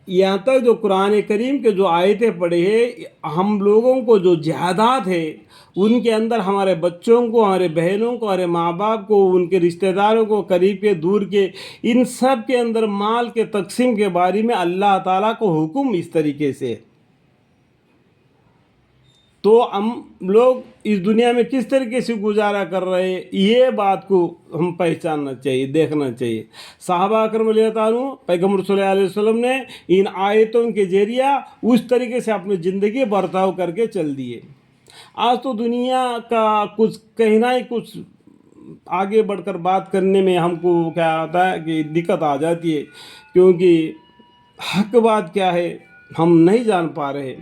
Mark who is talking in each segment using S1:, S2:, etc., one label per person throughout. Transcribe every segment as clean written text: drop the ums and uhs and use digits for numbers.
S1: یہاں تک جو قرآن کریم کے جو آیتیں پڑھے ہیں، ہم لوگوں کو جو جائیداد ہے ان کے اندر ہمارے بچوں کو، ہمارے بہنوں کو، ہمارے ماں باپ کو، ان کے رشتہ داروں کو، قریب کے دور کے، ان سب کے اندر مال کے تقسیم کے بارے میں اللہ تعالیٰ کو حکم اس طریقے سے. تو ہم لوگ اس دنیا میں کس طریقے سے گزارا کر رہے ہیں، یہ بات کو ہم پہچاننا چاہیے، دیکھنا چاہیے. صحابہ اکرم علیہ تعالیٰ پیغمبر صلی اللہ علیہ وسلم نے ان آیتوں کے ذریعہ اس طریقے سے اپنی زندگی برتاؤ کر کے چل دیے. آج تو دنیا کا کچھ کہنا ہی کچھ آگے بڑھ کر بات کرنے میں ہم کو کیا آتا ہے کہ دقت آ جاتی ہے، کیونکہ حق بات کیا ہے ہم نہیں جان پا رہے.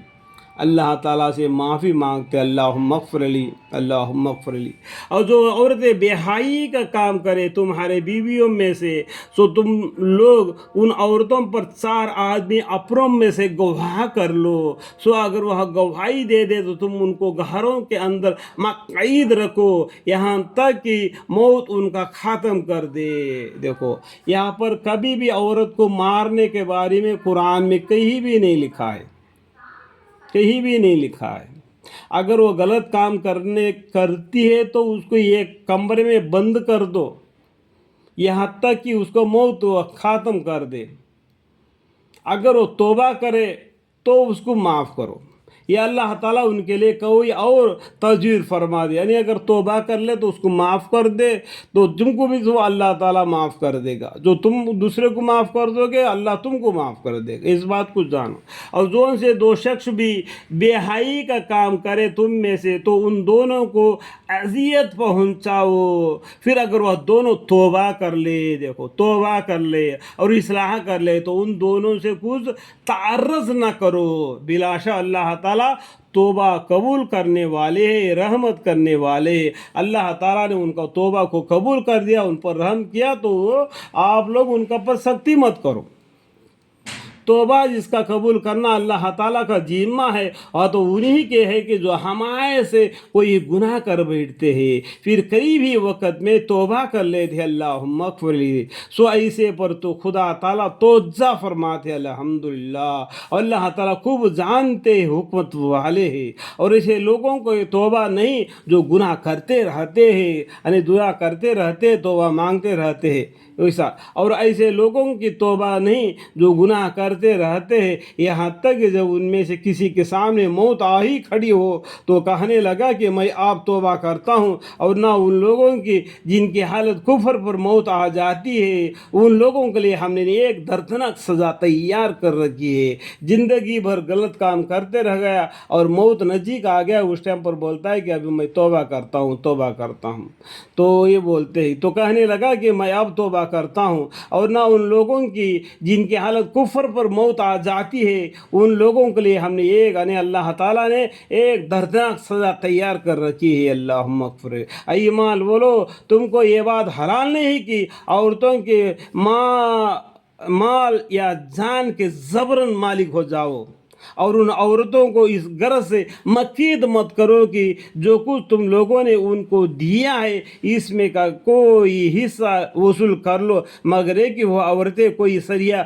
S1: اللہ تعالیٰ سے معافی مانگتے، اللہم اغفر لی، اللہم اغفر لی. اور جو عورتیں بے حیائی کا کام کرے تمہارے بیویوں میں سے، سو تم لوگ ان عورتوں پر 4 آدمی اپنوں میں سے گواہ کر لو. سو اگر وہ گواہی دے دے تو تم ان کو گھروں کے اندر مقید رکھو یہاں تک کہ موت ان کا ختم کر دے. دیکھو یہاں پر کبھی بھی عورت کو مارنے کے بارے میں قرآن میں کہیں بھی نہیں لکھا ہے، کہیں بھی نہیں لکھا ہے. اگر وہ غلط کام کرتی ہے تو اس کو ایک کمرے میں بند کر دو یہاں تک کہ اس کو موت ختم کر دے. اگر وہ توبہ کرے تو اس کو معاف کرو، یا اللہ تعالیٰ ان کے لیے کوئی اور تجویز فرما دے. یعنی اگر توبہ کر لے تو اس کو معاف کر دے تو تم کو بھی تو اللہ تعالیٰ معاف کر دے گا. جو تم دوسرے کو معاف کر دو گے اللہ تم کو معاف کر دے گا. اس بات کو جانو. اور جو ان سے 2 شخص بھی بے حیائی کا کام کرے تم میں سے تو ان دونوں کو اذیت پہنچاؤ. پھر اگر وہ دونوں توبہ کر لے، دیکھو توبہ کر لے اور اصلاح کر لے تو ان دونوں سے کچھ تعرض نہ کرو. بلا شک اللہ تعالیٰ توبہ قبول کرنے والے ہیں، رحمت کرنے والے ہیں. اللہ تعالیٰ نے ان کا توبہ کو قبول کر دیا، ان پر رحم کیا، تو آپ لوگ ان کا پر سختی مت کرو. توبہ جس کا قبول کرنا اللہ تعالیٰ کا ذمہ ہے، اور تو انہی کے ہے کہ جو ہمارے سے کوئی گناہ کر بیٹھتے ہیں پھر قریب ہی وقت میں توبہ کر لیتے، اللہم اغفر لی. سو ایسے پر تو خدا تعالیٰ توجہ فرماتے. الحمدللہ. اور اللہ تعالیٰ خوب جانتے حکمت والے ہیں. اور ایسے لوگوں کو یہ توبہ نہیں جو گناہ کرتے رہتے ہیں، یعنی دعا کرتے رہتے، توبہ مانگتے رہتے ہیں ویسا. اور ایسے لوگوں کی توبہ نہیں جو گناہ کرتے رہتے ہیں یہاں تک کہ جب ان میں سے کسی کے سامنے موت آ ہی کھڑی ہو تو کہنے لگا کہ میں آپ توبہ کرتا ہوں. اور نہ ان لوگوں کی جن کی حالت کفر پر موت آ جاتی ہے، ان لوگوں کے لیے ہم نے ایک دردناک سزا تیار کر رکھی ہے. زندگی بھر غلط کام کرتے رہ گیا اور موت نزدیک آ گیا، اس ٹائم پر بولتا ہے کہ ابھی میں توبہ کرتا ہوں، توبہ کرتا ہوں. تو یہ بولتے ہیں تو کہنے لگا کہ میں اب توبہ کرتا ہوں. اور نہ ان لوگوں کی جن کی حالت کفر پر موت آ جاتی ہے، ان لوگوں کے لیے ہم نے یعنی اللہ تعالیٰ نے ایک دردناک سزا تیار کر رکھی ہے. اللہم اغفر. ایمان بولو، تم کو یہ بات حلال نہیں کہ عورتوں کے مال یا جان کے زبرن مالک ہو جاؤ، اور ان عورتوں کو اس غرض سے مقید مت کرو کہ جو کچھ تم لوگوں نے ان کو دیا ہے اس میں کا کوئی حصہ وصول کر لو، مگر کہ وہ عورتیں کوئی سریا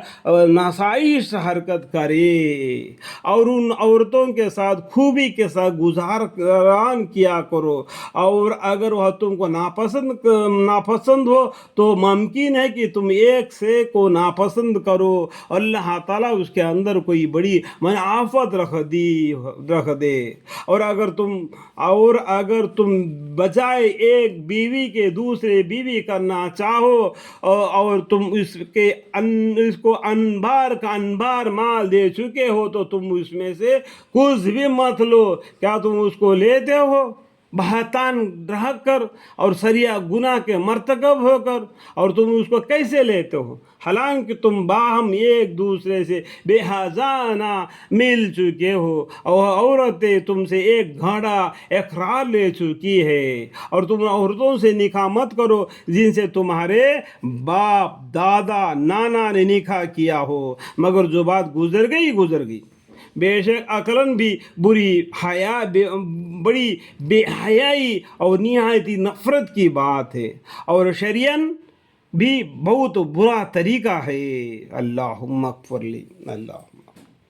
S1: ناشائست حرکت کرے. اور ان عورتوں کے ساتھ خوبی کے ساتھ گزاران کیا کرو. اور اگر وہ تم کو ناپسند ہو تو ممکن ہے کہ تم ایک سے کو ناپسند کرو. اللہ تعالیٰ اس کے اندر کوئی بڑی آفت رکھ دے. اور اگر تم بجائے ایک بیوی کے دوسرے بیوی کرنا چاہو اور تم اس کو انبار کا انبار مال دے چکے ہو تو تم اس میں سے کچھ بھی مت لو. کیا تم اس کو لیتے ہو بہتان رہ کر اور سریا گناہ کے مرتکب ہو کر؟ اور تم اس کو کیسے لیتے ہو حالانکہ تم باہم ایک دوسرے سے بے حجانہ مل چکے ہو، اور عورتیں تم سے ایک گھڑا اقرار لے چکی ہے. اور تم عورتوں سے نکاح مت کرو جن سے تمہارے باپ دادا نانا نے نکاح کیا ہو، مگر جو بات گزر گئی. بے شک عقلاً بھی بڑی بے حیائی اور نہایتی نفرت کی بات ہے، اور شرعاً بھی بہت برا طریقہ ہے. اللہم اغفر لی. اللہ